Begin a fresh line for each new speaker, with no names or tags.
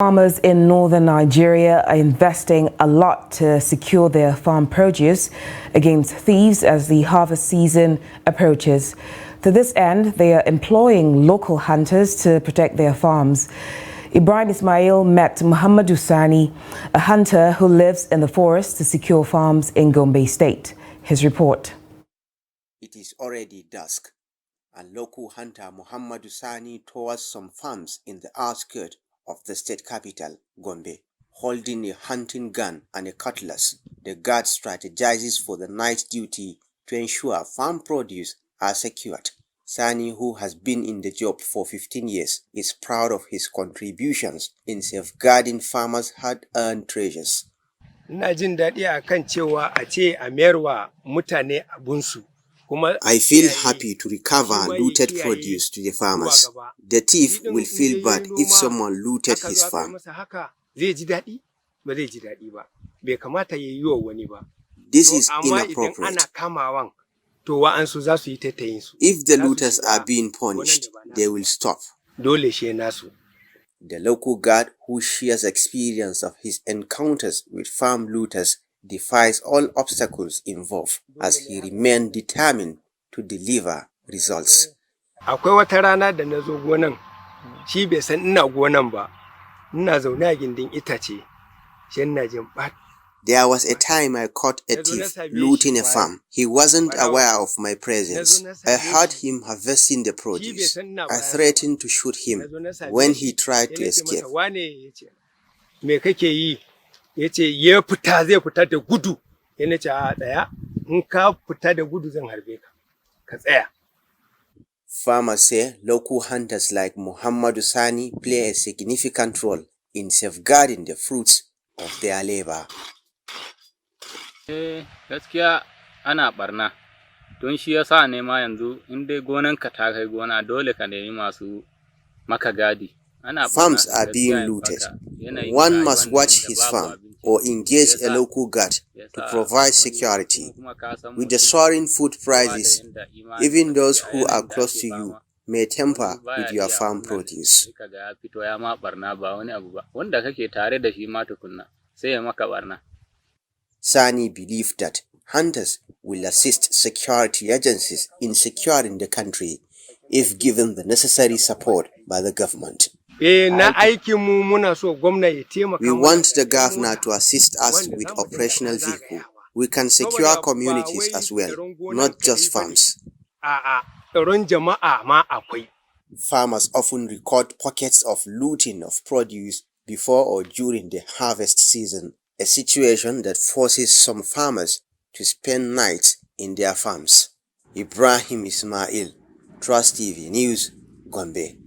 Farmers in northern Nigeria are investing a lot to secure their farm produce against thieves as the harvest season approaches. To this end, they are employing local hunters to protect their farms. Ibrahim Ismail met Muhammadu Sani, a hunter who lives in the forest to secure farms in Gombe State. His report.
It is already dusk, and local hunter Muhammadu Sani tours some farms in the outskirts of the state capital, Gombe. Holding a hunting gun and a cutlass, the guard strategizes for the night duty to ensure farm produce are secured. Sani, who has been in the job for 15 years, is proud of his contributions in safeguarding farmers' hard-earned treasures.
I
feel happy to recover looted produce to the farmers. The thief will feel bad if someone looted his farm. This is inappropriate. If the looters are being punished, they will stop. The local guard, who shares experience of his encounters with farm looters, defies all obstacles involved as he remains determined to deliver results. There was a time I caught a thief looting a farm. He wasn't aware of my presence. I heard him harvesting the produce. I threatened to shoot him when he tried to escape. Farmers say local hunters like Muhammadu Sani play a significant role in safeguarding the fruits of their labor.
Gaskiya ana barna don shi yasa ne ma yanzu in dai gonanka ta kai gona dole ka nemi masu maka gadi.
Farms are being looted. One must watch his farm or engage a local guard to provide security. With the soaring food prices, even those who are close to you may tamper with your farm produce. Sani believed that hunters will assist security agencies in securing the country if given the necessary support by the government. We want the governor to assist us with operational vehicles. We can secure communities as well, not just farms. Farmers often record pockets of looting of produce before or during the harvest season, a situation that forces some farmers to spend nights in their farms. Ibrahim Ismail, Trust TV News, Gombe.